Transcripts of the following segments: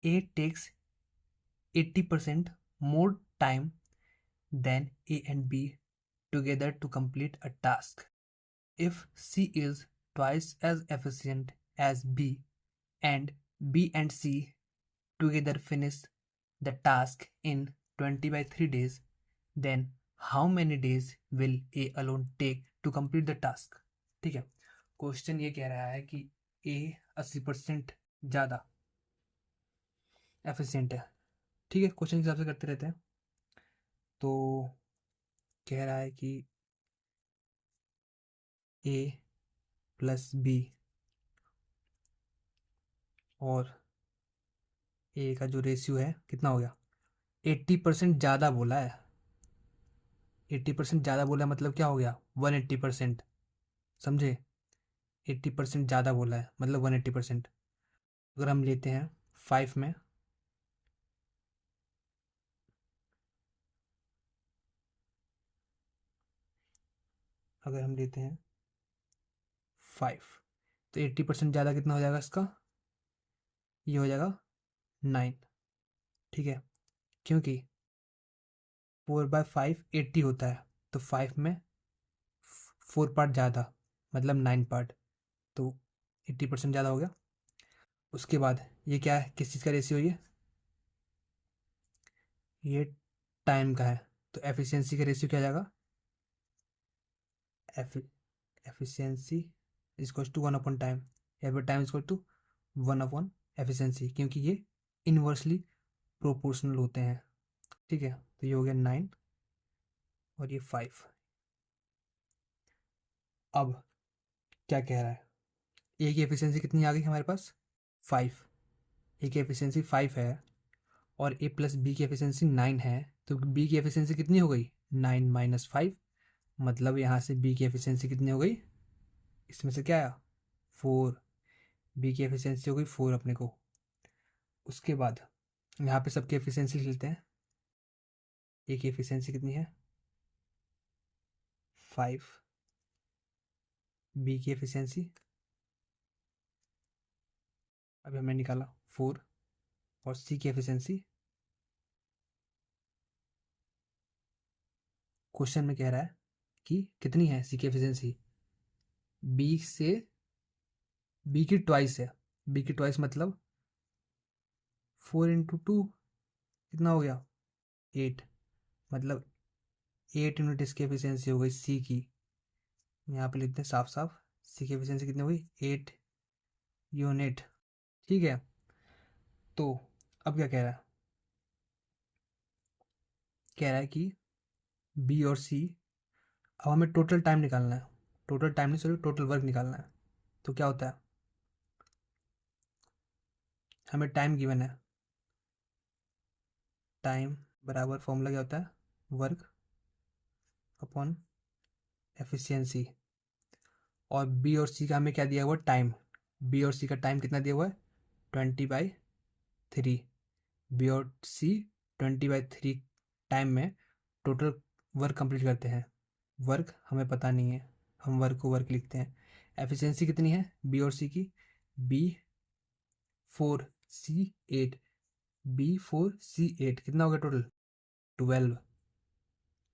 A takes 80% more time than A and B together to complete a task. If C is twice as efficient as B and B and C together finish the task in 20 by 3 days, then how many days will A alone take to complete the task? ठीक है, question ये कह रहा है कि A 80% ज़्यादा efficient है। ठीक है, क्वेश्चन के हिसाब से करते रहते हैं। तो कह रहा है कि A प्लस B और A का जो रेशियो है कितना हो गया, 80% ज़्यादा बोला है। 80% ज़्यादा बोला है मतलब क्या हो गया, 180%। समझे, 80% ज़्यादा बोला है मतलब 180%। अगर हम लेते हैं 5 में, अगर हम लेते हैं 5 तो 80% ज़्यादा कितना हो जाएगा इसका, ये हो जाएगा 9। ठीक है, क्योंकि 4/5 80 होता है, तो 5 में 4 पार्ट ज़्यादा मतलब 9 पार्ट, तो 80% ज़्यादा हो गया। उसके बाद ये क्या है, किस चीज़ का रेशियो, ये टाइम का है, तो एफिशिएंसी का रेशियो क्या आ जाएगा, efficiency equal to 1 upon time, या फिर time equal to 1 upon efficiency, क्योंकि ये इनवर्सली प्रोपोर्शनल होते हैं। ठीक है, तो ये हो गया 9 और ये 5। अब क्या कह रहा है, ए की एफिशिएंसी कितनी आ गई हमारे पास, 5। ए की एफिशिएंसी 5 है और ए प्लस बी की एफिशिएंसी 9 है, तो बी की एफिशिएंसी कितनी हो गई, 9 माइनस 5, मतलब यहाँ से बी की एफिशिएंसी कितनी हो गई, इसमें से क्या आया, 4। बी की एफिशिएंसी हो गई 4 अपने को। उसके बाद यहाँ पे सबकी एफिशिएंसी लेते हैं। ए की एफिशिएंसी कितनी है, 5। बी की एफिशिएंसी अभी हमने निकाला 4, और सी की एफिशिएंसी क्वेश्चन में कह रहा है कि कितनी है सी की एफिशिएंसी, बी से बी की ट्वाइस है। बी की ट्वाइस मतलब 4 × 2 कितना हो गया, 8, मतलब 8 यूनिट इसकी एफिशिएंसी हो गई सी की। यहाँ पे लिखते हैं साफ साफ, सी की एफिशिएंसी कितनी हो गई, 8 यूनिट। ठीक है, तो अब क्या कह रहा है कि बी और सी, अब हमें टोटल टाइम निकालना है, टोटल टाइम नहीं सॉरी टोटल वर्क निकालना है। तो क्या होता है, हमें टाइम गिवन है, टाइम बराबर फॉर्मूला क्या होता है, वर्क अपॉन एफिशिएंसी, और बी और सी का हमें क्या दिया हुआ है, टाइम। बी और सी का टाइम कितना दिया हुआ है, 20/3। बी और सी 20/3 टाइम में टोटल वर्क कंप्लीट करते हैं। वर्क हमें पता नहीं है, हम वर्क को वर्क लिखते हैं। एफिशिएंसी कितनी है बी और सी की, B4C8, B4C8 कितना हो गया टोटल, 12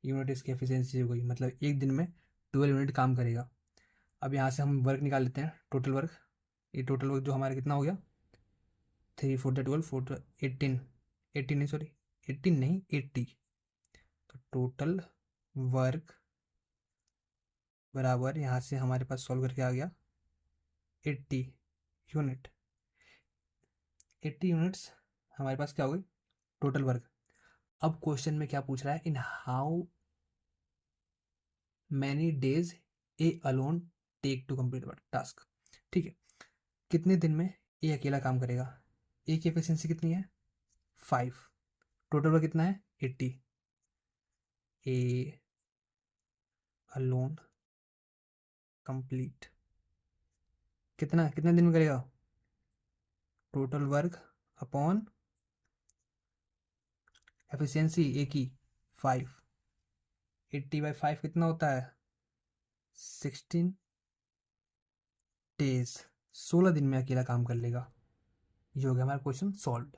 यूनिट इसकी एफिशिएंसी हो गई, मतलब एक दिन में 12 यूनिट काम करेगा। अब यहाँ से हम वर्क निकाल लेते हैं, टोटल वर्क। ये टोटल वर्क जो हमारा कितना हो गया, 3 × 4 = 12, 4 18, 18 नहीं सॉरी 18 नहीं 80। तो टोटल वर्क बराबर यहाँ से हमारे पास सॉल्व करके आ गया 80 यूनिट। 80 यूनिट्स हमारे पास क्या हो गई टोटल वर्क। अब क्वेश्चन में क्या पूछ रहा है, in how many days A alone take to complete task. ठीक है, कितने दिन में ए अकेला काम करेगा। ए की एफिशिएंसी कितनी है 5, टोटल वर्क कितना है 80। ए अलोन कंप्लीट कितना कितने दिन में करेगा, टोटल वर्क अपॉन एफिशिएंसी ए की 5, 80/5 कितना होता है 16 डेज, 16 दिन में अकेला काम कर लेगा। ये हो गया हमारा क्वेश्चन सॉल्व।